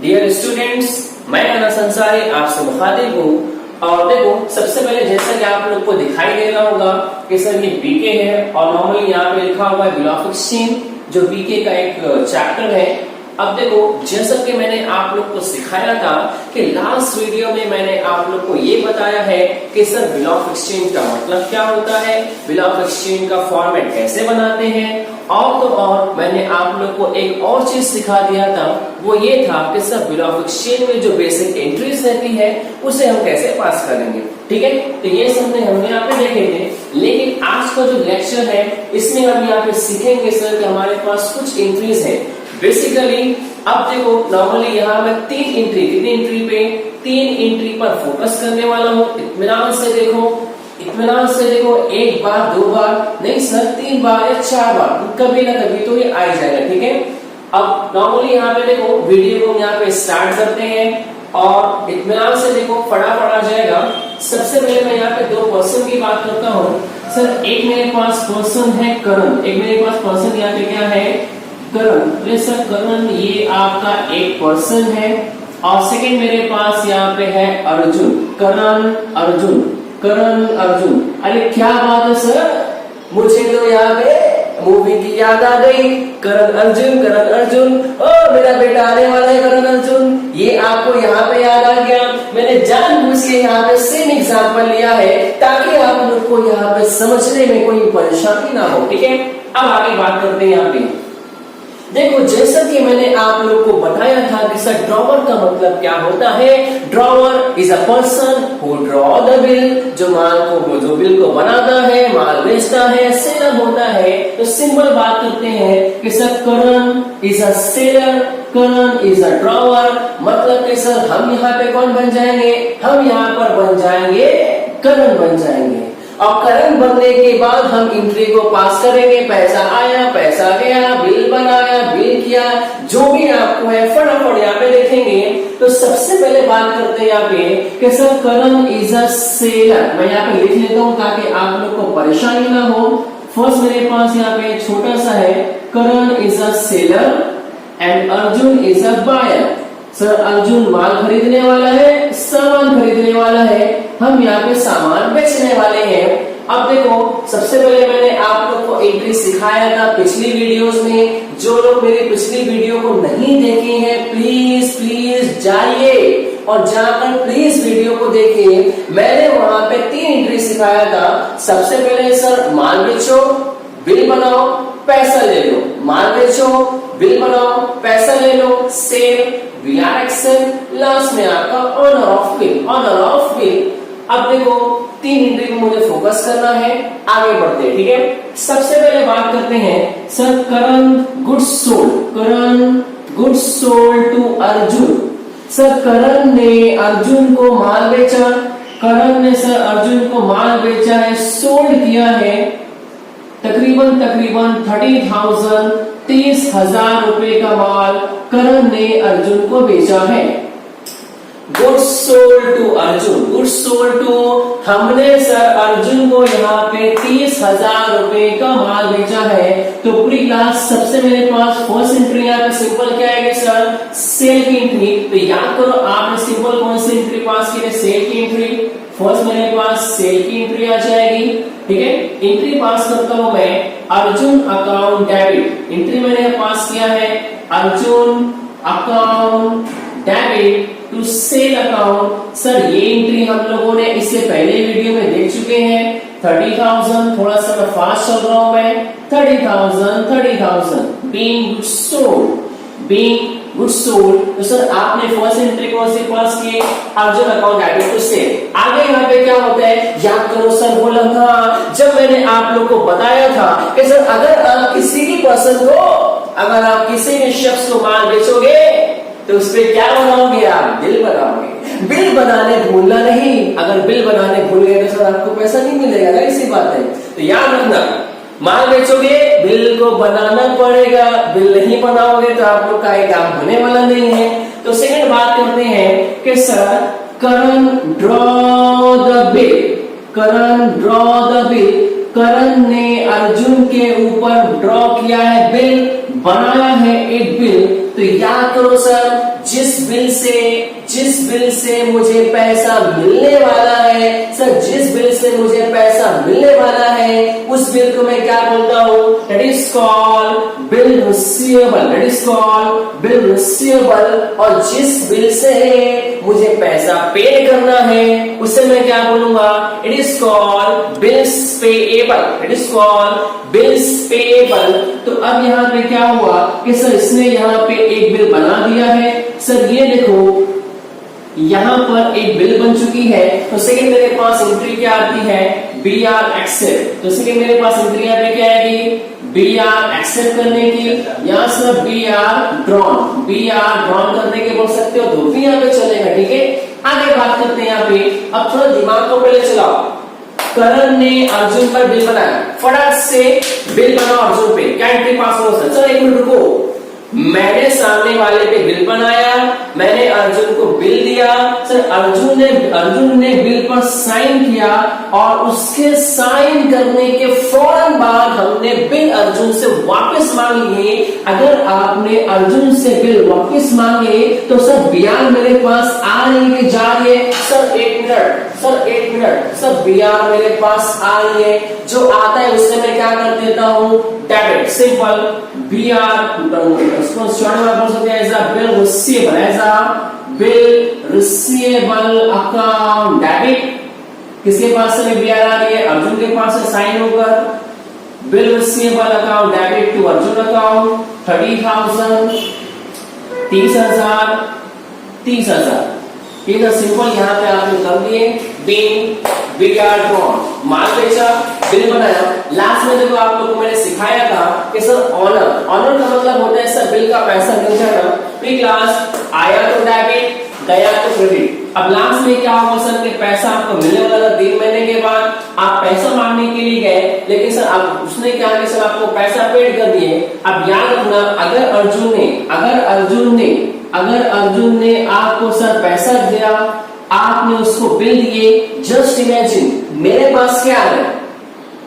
Dear students, मैं अनस अंसारी आपसे मुखातिब हूँ। और देखो, सबसे पहले जैसा कि आप लोग को दिखाई दे रहा होगा कि सर ये बीके है और नॉर्मली यहाँ पे लिखा हुआ है बिल ऑफ एक्सचेंज, जो बीके का एक चैप्टर है। अब देखो, जैसा कि मैंने आप लोग को सिखाया था कि लास्ट वीडियो में मैंने आप लोग को ये बताया है कि सर बिल ऑफ एक्सचेंज का मतलब क्या होता है, बिल ऑफ एक्सचेंज का फॉर्मेट कैसे बनाते हैं, और तो और मैंने आप लोग को एक और चीज सिखा दिया था, वो ये था कि सर बिल ऑफ एक्सचेंज में जो बेसिक एंट्रीज रहती है उसे हम कैसे पास करेंगे। ठीक है, तो ये सब हमने यहाँ पे देखे थे। लेकिन आज का जो लेक्चर है इसमें हम यहाँ पे सीखेंगे सर कि हमारे पास कुछ एंट्रीज है। बेसिकली अब देखो, नॉर्मली यहाँ मैं तीन एंट्री पर फोकस करने वाला हूँ। इत्मीनान से देखो, एक बार, दो बार नहीं सर, 3 बार या 4 बार, कभी ना कभी तो ये आ जाएगा। ठीक है, अब नॉर्मली यहाँ पे देखो, वीडियो को यहाँ पे स्टार्ट करते हैं और इत्मीनान से देखो फटाफट आ जाएगा। सबसे पहले मैं यहाँ पे 2 पर्सन की बात करता हूँ। सर एक मेरे पास पर्सन है करण, एक मेरे पास पर्सन यहाँ पे क्या है, करण। सर करण ये आपका एक पर्सन है। और सेकंड मेरे पास यहाँ पे है अर्जुन, करण अर्जुन। अरे क्या बात है सर, मुझे तो यहाँ पे मूवी की याद आ गई। करण अर्जुन, ओ मेरा बेटा आने वाला है करण अर्जुन, ये आपको यहाँ पे याद आ गया। मैंने जानबूझ के यहाँ पे सेम एग्जांपल लिया है ताकि आप लोग को यहाँ पे समझने में कोई परेशानी ना हो। ठीक है, अब आगे बात करते हैं। यहाँ पे देखो, जैसा कि मैंने आप लोग को बताया था कि सर ड्रॉवर का मतलब क्या होता है। Drawer is a person who draw the bill, जो बिल को बनाता है, माल बेचता है, सेलर होता है। तो सिंपल बात करते हैं कि sir Karan is a seller, Karan is a drawer. मतलब कि सर हम यहाँ पे कौन बन जाएंगे, हम यहाँ पर बन जाएंगे करण बन जाएंगे। और करण बनने के बाद हम एंट्री को पास करेंगे। पैसा आया, पैसा गया, बिल बनाया, बिल किया, जो भी आपको है फटाफट यहाँ पे देखेंगे। तो सबसे पहले बात करते हैं यहाँ पे कि sir Karan is a seller. मैं यहाँ पे लिख लेता हूँ ताकि आप लोग को परेशानी ना हो। फर्स्ट मेरे पास यहाँ पे छोटा सा है, Karan is a seller and Arjun is a buyer. Sir Arjun माल खरीदने वाला है, सामान खरीदने वाला है, हम यहाँ पे सामान बेचने वाले हैं। अब देखो, सबसे पहले मैंने आप लोग को एंट्री सिखाया था पिछली वीडियोस में। जो लोग मेरी पिछली वीडियो को नहीं देखे हैं प्लीज जाइए और जाकर प्लीज वीडियो को देखिए। मैंने वहां पे 3 एंट्री सिखाया था। सबसे पहले सर माल बेचो, बिल बनाओ, पैसा ले लो। माल बेचो, बिल बनाओ, पैसा ले लो, सेल, VR एक्शन, लास्ट में आपका ऑनर ऑफ बिल। अब देखो, 3 एंट्री को मुझे फोकस करना है, आगे बढ़ते हैं। ठीक है, सबसे पहले बात करते हैं sir Karan goods sold to Arjun. Sir Karan ने अर्जुन को माल बेचा, करण ने सर अर्जुन को माल बेचा है, सोल्ड किया है तकरीबन 30,000 रुपए का माल करण ने अर्जुन को बेचा है। गुड्स सोल्ड टू अर्जुन, हमने सर अर्जुन को यहाँ पे 30,000 रुपए का माल बेचा है। तो पूरी क्लास सबसे मेरे पास फर्स्ट एंट्री यहाँ पे सिंपल क्या है सर, सेल की एंट्री। तो याद करो, आपने सिंपल कौन सी एंट्री पास की है, सेल की एंट्री। फर्स्ट मेरे पास सेल की एंट्री आ जाएगी। ठीक है, एंट्री पास करता हूं मैं, अर्जुन अकाउंट डेबिट। एंट्री मैंने पास किया है, Arjun account debit to sale account. Sir ये एंट्री हम लोगों ने इससे पहले वीडियो में देख चुके हैं। 30,000, थोड़ा सा मैं फास्ट चल रहा हूं मैं, 30,000 being goods sold। तो सर आपने फर्स्ट एंट्री कौन सी पास की, Arjun account debit to sale. आगे यहाँ पे क्या होता है, याद करो सर, बोला था जब मैंने आप लोग को बताया था कि सर अगर आप किसी भी पर्सन को, अगर आप किसी भी शख्स को माल बेचोगे तो उस पर क्या बनाओगे, आप बिल बनाओगे। बिल बनाने भूलना नहीं, अगर बिल बनाने भूल गए तो सर आपको पैसा नहीं मिलेगा ना, इसी बात है। तो याद रखना, माल बेचोगे बिल को बनाना पड़ेगा, बिल नहीं बनाओगे तो आप लोग का ये काम होने वाला नहीं है। तो सेकंड बात करते हैं कि sir Karan draw the bill, Karan ने अर्जुन के ऊपर ड्रॉ किया है बिल, बनाया है एक बिल। तो याद करो सर, जिस जिस बिल से मुझे पैसा मिलने वाला है सर, जिस बिल से मुझे पैसा मिलने वाला है उस बिल को मैं क्या बोलता हूं? That is called bill receivable, that is called bill receivable. और जिस बिल से मुझे पैसा पे करना है उसे मैं क्या बोलूंगा? It is called bills payable, it is called bills payable. तो अब यहाँ पे क्या हुआ कि सर इसने यहाँ पे एक बिल बना दिया है। सर ये देखो यहाँ पर एक बिल बन चुकी है, तो सेकंड मेरे पास एंट्री क्या आती है? B R accept. तो सेकंड मेरे पास एंट्री यहाँ पे क्या आएगी? बी आर एक्सेप्ट करने की, यहाँ से B R drawn, B R drawn करने के बोल सकते हो, तो भी यहाँ पे चलेगा। ठीक है, आगे बात करते हैं यहाँ पे। अब थोड़ा दिमाग को पहले चलाओ। करण ने अर्जुन पर बिल बनाया, फटाक से बिल बनाओ अर्जुन पे, क्या एंट्री पास हो? सर एक मिनट रुको, मैंने सामने वाले पे बिल बनाया, मैंने अर्जुन को बिल दिया। सर अर्जुन ने बिल पर साइन किया और उसके साइन करने के फौरन बाद हमने बिल अर्जुन से वापस मांग लिए। अगर आपने अर्जुन से बिल वापस मांगे तो सर बीआर मेरे पास आ रही है, जा रही है? सर एक मिनट, सर बीआर मेरे पास आ रही है, जो आता है उससे मैं क्या कर देता हूं? Debit, simple. बीआर इसको शॉर्ट में बोल सकते हैं as a bill receivable, as a bill receivable account debit. किसके पास से बीआर आ रही है? अर्जुन के पास से साइन होकर bill receivable account debit to Arjun account 30,000, 30,000, 30,000। ये तो सिंपल यहाँ पे आपने कर दिए। बीआर ड्रॉन, माल बेचा, बिल बनाया। लास्ट में देखो आप लोगों को मैंने सिखाया था कि सर ऑनर का मतलब होता है सर बिल का पैसा मिल जाना। प्री क्लास आया तो डेबिट, गया तो क्रेडिट। अब लास्ट में क्या होगा सर कि पैसा आपको मिलने वाला 3 महीने के बाद, आप पैसा मांगने के लिए गए, लेकिन सर आप उसने क्या कि सर आपको पैसा पेड कर दिए। अब याद रखना, अगर अर्जुन ने आपको सर पैसा दिया, आपने उसको बिल दिए, जस्ट इमेजिन मेरे पास क्या आ रहा है?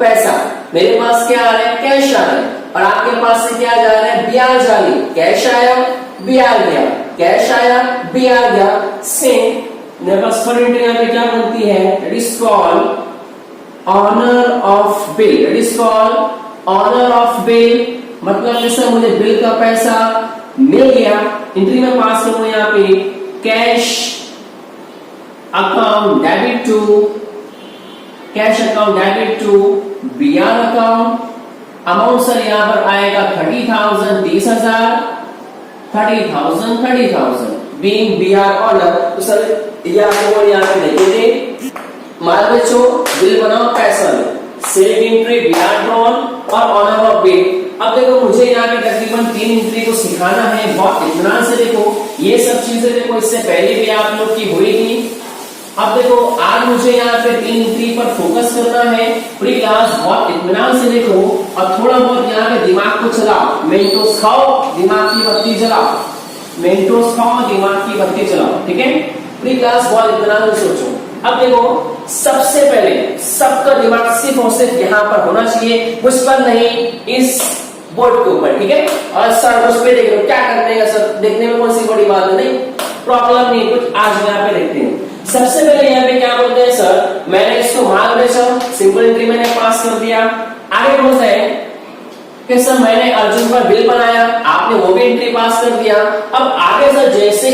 पैसा, मेरे पास क्या आ रहा है? कैश आ रहा है, और आपके पास से क्या जा रहा है? बीआर जा रही। कैश आया, बीआर गया, कैश आया, बीआर गया। सेम मेरे पास फर्स्ट एंट्री यहाँ पे क्या बनती है? It is called honour of bill, it is called honour of bill. मतलब जैसे मुझे बिल का पैसा मिल गया, एंट्री में पास करूं यहाँ पे cash account debit to, cash account debit to BR account. Amount sir यहाँ पर आएगा 30,000, 30,000, 30,000 बीइंग बीआर ऑनर। तो सर ये आपको यहाँ पे देखेंगे, माल बेचो, बिल बनाओ, पैसा लो, सेल एंट्री, बीआर ड्रॉन और ऑनर ऑफ बिल। अब देखो मुझे यहाँ पे तकरीबन 3 एंट्री को सिखाना है, बहुत इत्मीनान से देखो। ये सब चीजें देखो इससे पहले भी आप लोग की हुई थी। अब देखो आज मुझे यहाँ पे 3 एंट्री पर फोकस करना है। पूरी क्लास बहुत इत्मीनान से देखो और थोड़ा बहुत यहाँ पे दिमाग को चलाओ। मेंटोस खाओ, दिमाग की बत्ती जलाओ, मेंटोस खाओ, दिमाग की बत्ती जलाओ। ठीक है, पूरी क्लास बहुत इत्मीनान से सोचो। अब देखो सबसे पहले सबका दिमाग सिर्फ और सिर्फ यहाँ पर होना चाहिए, मुझ पर नहीं, इस बोर्ड के ऊपर। ठीक है, और सर उस पे देख लो, क्या करने का सर, देखने में कौन सी बड़ी बात है? नहीं, प्रॉब्लम नहीं कुछ। आज यहाँ पे देखते हैं। सबसे पहले यहाँ पे क्या बोलते हैं सर, मैंने इसको माल बेचा, सिंपल एंट्री मैंने पास कर दिया। आगे बोलते हैं कि सर मैंने अर्जुन पर बिल बनाया, आपने वो भी एंट्री पास कर दिया। अब आगे सर जैसे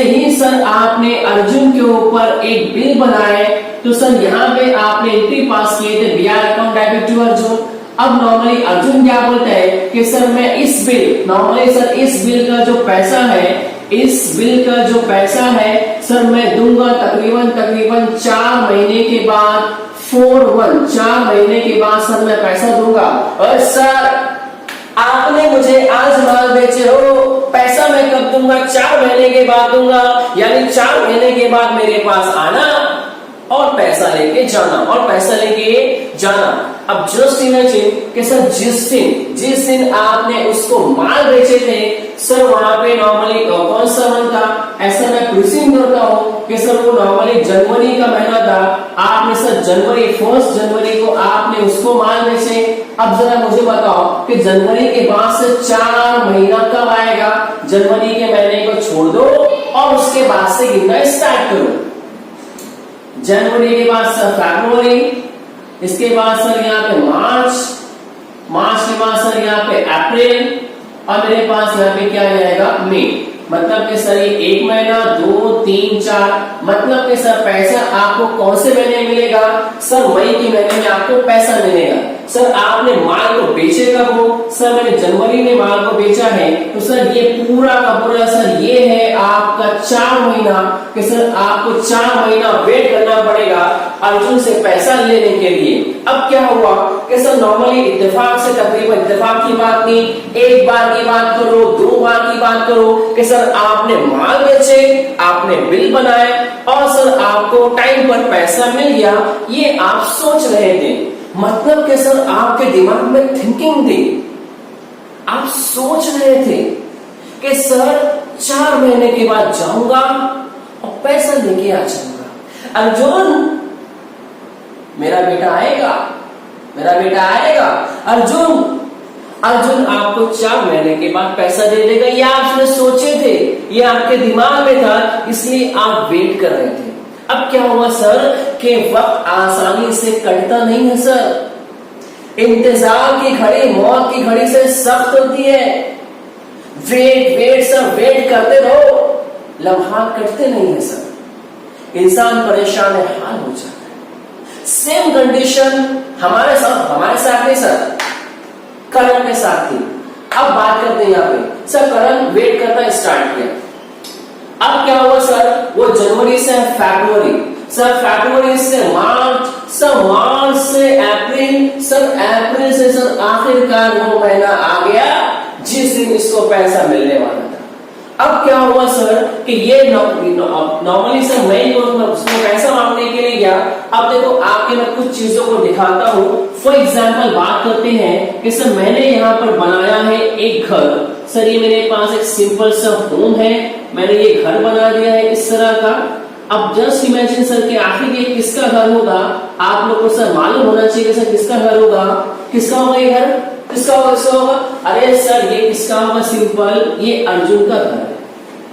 ही सर आपने अर्जुन के ऊपर एक बिल बनाए, तो सर यहाँ पे आपने एंट्री पास किए थे BR account debit to Arjun. अब नॉर्मली अर्जुन क्या बोलता है कि सर मैं इस बिल, नॉर्मली सर इस बिल का जो पैसा है, इस बिल का जो पैसा है सर मैं दूंगा तकरीबन 4 महीने के बाद, 4 महीने के बाद सर मैं पैसा दूंगा। और सर आपने मुझे आज माल बेचे हो, पैसा मैं कब दूंगा? 4 महीने के बाद दूंगा, यानी 4 महीने के बाद मेरे पास आना और पैसा लेके जाना, और पैसा लेके जाना। अब जस्ट इमेजिन कि सर जिस दिन आपने उसको माल बेचे थे सर, वहां पे नॉर्मली कौन सा मंथ था? ऐसा मैं प्रिज्यूम करता हूं कि सर वो नॉर्मली जनवरी का महीना था। आपने सर 1 जनवरी को आपने उसको माल बेचे। अब जरा मुझे बताओ कि जनवरी के बाद से 4 महीना कब आएगा? जनवरी के महीने को छोड़ दो और उसके बाद से गिनना स्टार्ट करो। जनवरी के बाद सर फरवरी, इसके बाद सर यहाँ पे मार्च, मार्च के बाद सर यहाँ पे अप्रैल और मेरे पास यहाँ पे क्या जाएगा मई। मतलब कि सर ये 1 महीना 2 3 4, मतलब कि सर पैसा आपको कौन से महीने मिलेगा? सर मई के महीने में आपको पैसा मिलेगा। सर आपने माल को बेचे कब हो? सर मैंने जनवरी में माल को बेचा है, तो सर ये पूरा का पूरा सर ये है आपका 4 महीना कि सर आपको 4 महीना वेट करना पड़ेगा अर्जुन से पैसा लेने के लिए। अब क्या हुआ कि सर नॉर्मली इत्तेफाक से तकरीबन इत्तेफाक की बात नहीं, एक बार की बात करो, 2 बार की बात करो कि सर आपने माल बेचे, आपने बिल बनाए और सर आपको टाइम पर पैसा मिल गया, ये आप सोच रहे थे। मतलब कि सर आपके दिमाग में थिंकिंग थी, आप सोच रहे थे कि सर 4 महीने के बाद जाऊंगा और पैसा लेके आ जाऊंगा। अर्जुन मेरा बेटा आएगा, मेरा बेटा आएगा, अर्जुन अर्जुन आपको 4 महीने के बाद पैसा दे देगा। ये आपने सोचे थे, ये आपके दिमाग में था, इसलिए आप वेट कर रहे थे। अब क्या हुआ सर कि वक्त आसानी से कटता नहीं है सर। इंतजार की घड़ी मौत की घड़ी से सख्त होती है। वेट वेट सर, वेट करते रहो, लम्हा कटते नहीं है सर। इंसान परेशान हाल हो जाता है। सेम कंडीशन हमारे साथ नहीं सर, करण के साथ थी। अब बात करते हैं यहाँ पे सर, करण वेट करना स्टार्ट किया। अब क्या हुआ सर, वो जनवरी से फरवरी, सर फरवरी से मार्च, सर मार्च से अप्रैल, सर अप्रैल से सर आखिरकार वो महीना आ गया जिस दिन इसको पैसा मिलने वाला था। अब क्या हुआ सर कि ये नॉर्मली सर मई को उसमें पैसा मांगने के लिए गया। अब देखो आपके मैं कुछ चीजों को दिखाता हूँ। फॉर एग्जाम्पल बात करते हैं कि सर मैंने यहाँ पर बनाया है एक घर। सर ये मेरे पास एक सिंपल सा होम है, मैंने ये घर बना दिया है इस तरह का। अब जस्ट इमेजिन सर कि आखिर ये किसका घर होगा? आप लोगों को सर मालूम होना चाहिए कि सर किसका घर होगा, किसका होगा ये घर, किसका होगा, किसका होगा? अरे सर ये किसका होगा? सिंपल, ये अर्जुन का घर है,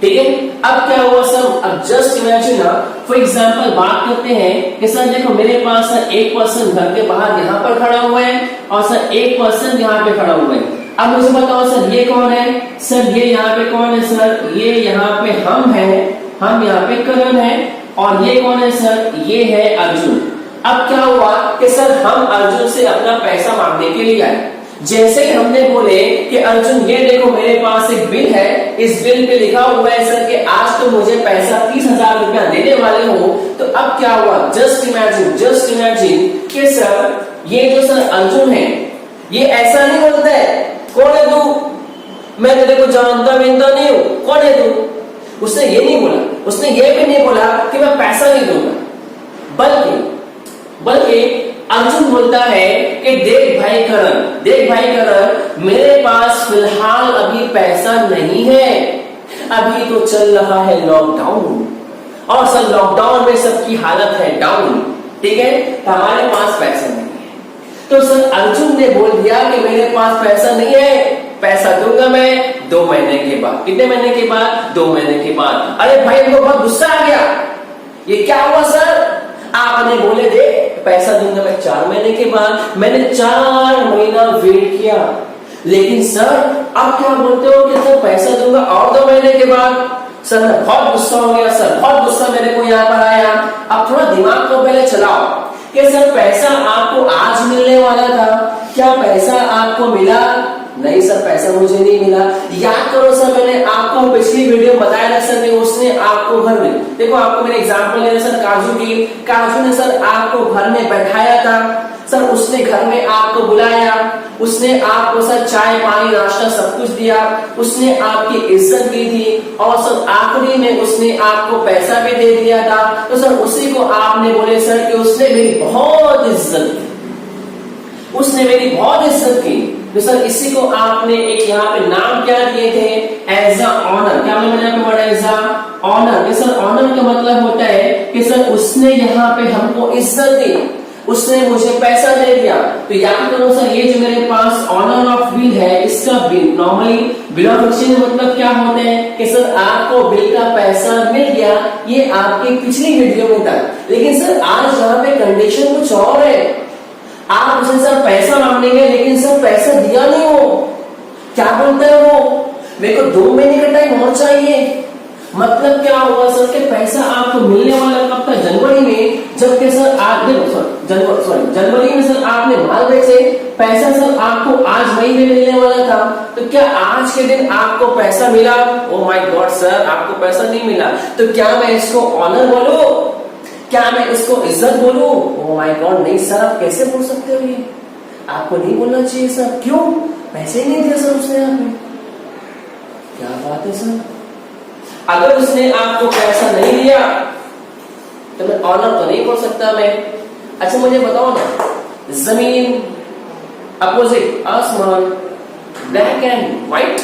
ठीक है। अब क्या हुआ सर, अब जस्ट इमेजिन ना, फॉर एग्जाम्पल बात करते हैं कि सर देखो मेरे पास सर एक पर्सन घर के बाहर यहाँ पर खड़ा हुआ है और सर एक पर्सन यहाँ पे खड़ा हुआ है। अब मुझे बताओ सर ये कौन है? सर ये यहाँ पे कौन है? सर ये यहाँ पे हम हैं, हम यहाँ पे करण है, और ये कौन है सर? ये है अर्जुन। अब क्या हुआ कि सर हम अर्जुन से अपना पैसा मांगने के लिए आए। जैसे ही हमने बोले कि अर्जुन ये देखो मेरे पास एक बिल है, इस बिल पे लिखा हुआ है सर कि आज तो मुझे पैसा 30,000 रुपया देने वाले हो, तो अब क्या हुआ? जस्ट इमेजिन कि सर ये जो सर अर्जुन है ये ऐसा नहीं बोलता है, कौन है तू, मैं तेरे को जानता विनता नहीं हूं, कौन है तू? उसने ये नहीं बोला, उसने ये भी नहीं बोला कि मैं पैसा नहीं दूंगा, बल्कि अर्जुन बोलता है कि देख भाई करण, मेरे पास फिलहाल अभी पैसा नहीं है, अभी तो चल रहा है लॉकडाउन, और सर लॉकडाउन में सबकी हालत है डाउन, ठीक है, हमारे पास पैसा नहीं है। तो सर अर्जुन ने बोल दिया कि मेरे पास पैसा नहीं है, पैसा दूंगा मैं 2 महीने के बाद। कितने महीने के बाद? 2 महीने के बाद। अरे भाई इनको बहुत गुस्सा आ गया, ये क्या हुआ सर? आपने बोले थे पैसा दूंगा मैं 4 महीने के बाद, मैंने 4 महीना वेट किया, लेकिन सर आप क्या बोलते हो कि सर पैसा दूंगा और 2 महीने के बाद? सर मैं बहुत गुस्सा हो गया, सर बहुत गुस्सा मेरे को यहाँ पर आया। अब थोड़ा दिमाग को पहले चलाओ कि सर पैसा आपको आज मिलने वाला था, क्या पैसा आपको मिला? नहीं सर पैसा मुझे नहीं मिला। याद करो सर मैंने आपको पिछली वीडियो में बताया था सर, उसने आपको घर में, देखो आपको मैंने एग्जांपल लिया सर काजू ने सर आपको घर में बैठाया था, सर उसने घर में आपको बुलाया, उसने आपको सर चाय पानी नाश्ता सब कुछ दिया, उसने आपकी इज्जत की थी, और सर आखिरी में उसने आपको पैसा भी दे दिया था। तो सर उसी को आपने बोले सर कि उसने मेरी बहुत इज्जत की, उसने मेरी बहुत इज्जत की। तो सर इसी को आपने एक यहाँ पे नाम क्या दिए थे? As a honour. क्या मैंने यहाँ पे पढ़ा? As a honour. Sir honour का मतलब होता है कि सर उसने यहाँ पे हमको इज्जत दी। उसने मुझे पैसा दे दिया। तो याद करो सर, ये जो मेरे पास ऑनर ऑफ बिल है, इसका bill normally bill of exchange मतलब क्या होते हैं कि सर आपको बिल का पैसा मिल गया, ये आपकी पिछली वीडियो में था। लेकिन सर आज यहाँ पे कंडीशन कुछ और है, आप उसे सर पैसा मांगेंगे लेकिन सर पैसा दिया नहीं हो, क्या बोलता है वो, मेरे को 2 महीने का टाइम और चाहिए। मतलब क्या होगा सर कि पैसा आपको मिलने वाला कब तक, जनवरी में, जबकि सर आज जनवरी में सर आपने माल बेचे, पैसा सर आपको आज मई में मिलने वाला था। तो क्या आज के दिन आपको पैसा मिला? ओ माय गॉड सर, आपको पैसा नहीं मिला, तो क्या मैं इसको ऑनर बोलूं, क्या मैं इसको इज्जत बोलूं? ओ माय गॉड नहीं सर, आप कैसे बोल सकते हो, ये आपको नहीं बोलना चाहिए सर। क्यों? पैसे ही नहीं दिए सर उसने, यहाँ पे क्या बात है सर। अगर उसने आपको पैसा नहीं दिया तो मैं ऑनर तो नहीं बोल सकता मैं। अच्छा मुझे बताओ ना, जमीन अपोजिट आसमान, black and white,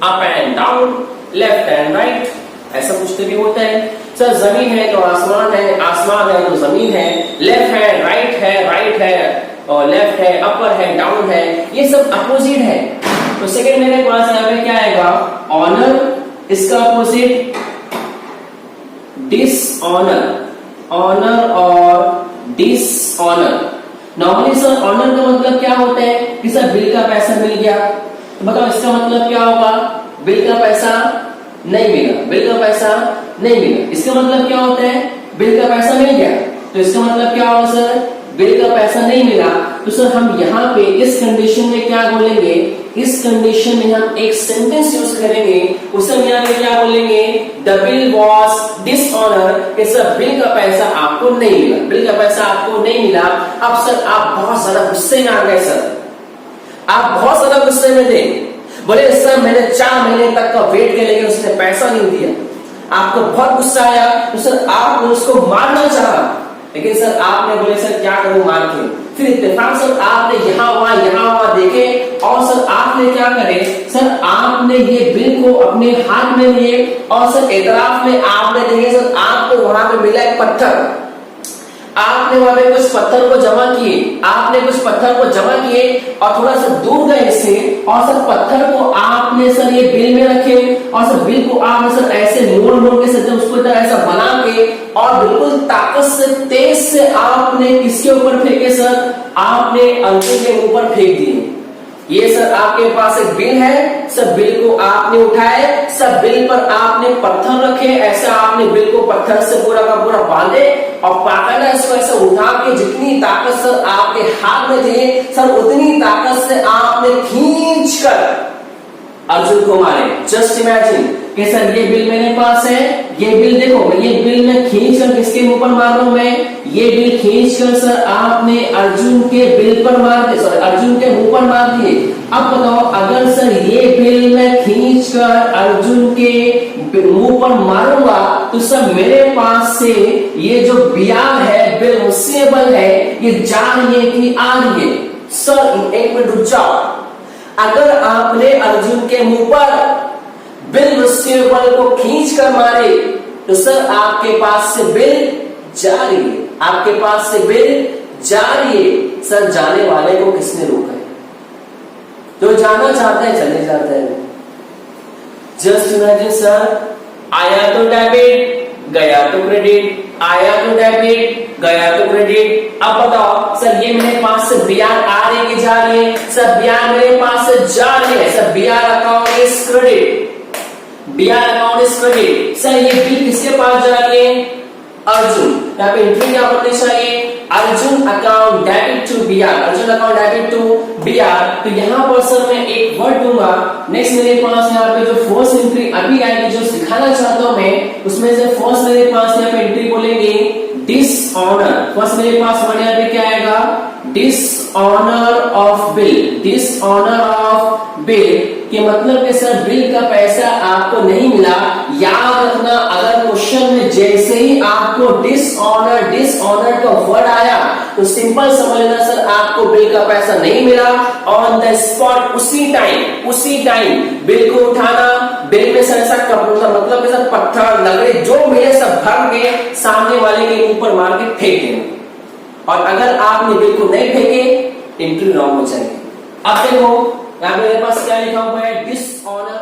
up and down, left and right, ऐसा कुछ तो भी होता है सर। जमीन है तो आसमान है, आसमान है तो जमीन है, लेफ्ट है राइट है, राइट है और लेफ्ट है, अपर है डाउन है, ये सब अपोजिट है। तो सेकंड मेरे पास यहाँ पे क्या आएगा, ऑनर, इसका अपोजिट डिसऑनर, ऑनर और डिसऑनर। नॉर्मली सर ऑनर का मतलब क्या होता है कि सर बिल का पैसा मिल गया, तो बताओ इसका मतलब क्या होगा, बिल का पैसा नहीं मिला, बिल का पैसा नहीं मिला। इसका मतलब क्या होता है, बिल का पैसा मिल गया, तो इसका मतलब क्या होगा सर, बिल का पैसा नहीं मिला। तो सर हम यहाँ पे इस कंडीशन में क्या बोलेंगे, इस कंडीशन में हम एक सेंटेंस यूज करेंगे, उसे हम यहाँ पे क्या बोलेंगे, द बिल वॉज डिसऑनर, कि सर बिल का पैसा आपको नहीं मिला, बिल का पैसा आपको नहीं मिला। अब सर आप बहुत ज्यादा गुस्से में आ गए सर, आप बहुत ज्यादा गुस्से में थे, बोले सर मैंने 4 महीने तक का वेट किया लेकिन उसने पैसा नहीं दिया। आपको बहुत गुस्सा आया, तो सर आपने उसको मारना चाहा, लेकिन सर आपने बोले सर क्या करूं मार के। फिर इत्तेफाक सर आपने यहाँ वहां देखे और सर आपने क्या करे, सर आपने ये बिल को अपने हाथ में लिए और सर एतराफ में आपने देखे सर आपको वहां पे मिला एक पत्थर, आपने वहां पे कुछ पत्थर को जमा किए, आपने कुछ पत्थर को जमा किए और थोड़ा सा दूर गए इससे, और सर पत्थर को आपने सर ये बिल में रखे और सर बिल को आपने सर ऐसे मोड़ के सर उसको इधर ऐसा बना के और बिल्कुल ताकत से तेज से आपने किसके ऊपर फेंके सर, आपने अर्जुन के ऊपर फेंक दिए। ये सर आपके पास एक बिल है, सब बिल को आपने उठाए, सब बिल पर आपने पत्थर रखे, ऐसा आपने बिल को पत्थर से पूरा का पूरा बांधे और पाकाना इसको ऐसे उठा के जितनी ताकत सर आपके हाथ में थी सर उतनी ताकत से आपने खींच कर अर्जुन को मारे। जस्ट इमेजिन कि सर ये बिल मेरे पास है, ये बिल देखो, ये बिल मैं खींच कर किसके ऊपर मार रहा हूं मैं, ये बिल खींच कर सर आपने अर्जुन के बिल पर मार दिए, सॉरी अर्जुन के मुंह पर मार दिए। अब बताओ अगर सर ये बिल मैं खींच कर अर्जुन के मुंह पर मारूंगा तो सर मेरे पास से ये जो बियार है, बिल रिसीवेबल है, ये जा रही है कि आ रही है? सर एक मिनट रुक जाओ, अगर आपने अर्जुन के मुंह पर बिल रिसीवेबल को खींच कर मारे तो सर आपके पास से बिल जा रही है, आपके पास से बिल जा रही है। सर जाने वाले को किसने रोका है? जो जाना चाहते हैं चले जाते हैं। जस्ट इमेजिन सर, आया तो डेबिट गया तो क्रेडिट, आया तो डेबिट गया तो क्रेडिट। अब बताओ सर ये मेरे पास से बियार आ रही है कि जा रही है? सर बियार मेरे पास से जा रही है, सर बियार अकाउंट इज क्रेडिट, बियार अकाउंट इज क्रेडिट। सर ये बिल किसके पास जा रही है? अर्जुन। यहाँ पे एंट्री क्या करनी चाहिए? अर्जुन अकाउंट डेबिट टू बियार, अर्जुन अकाउंट डेबिट टू बियार। तो यहाँ पर सर मैं एक वर्ड दूंगा, नेक्स्ट मेरे पास यहाँ पे जो फर्स्ट एंट्री अभी आएगी जो सिखाना चाहता हूं मैं, उसमें से फर्स्ट मेरे पास यहाँ पे एंट्री बोलेंगे डिसऑनर। फर्स्ट मेरे पास वर्ड यहाँ पे क्या आएगा? Dishonour of bill, dishonour of bill के मतलब कि सर बिल का पैसा आपको नहीं मिला। याद रखना अगर क्वेश्चन में जैसे ही आपको डिसऑनर का वर्ड आया तो सिंपल समझ लेना सर आपको बिल का पैसा नहीं मिला। ऑन द स्पॉट उसी टाइम बिल को उठाना, बिल में सर ऐसा मतलब सर पत्थर लकड़ी जो मिले सब भर के सामने वाले के ऊपर मार के फेंक देना और अगर आपने बिल्कुल नहीं फेंके इंटरव्यू रॉन्ग हो जाएगी। अब देखो यहाँ पे मेरे पास क्या लिखा हुआ है, डिसऑनर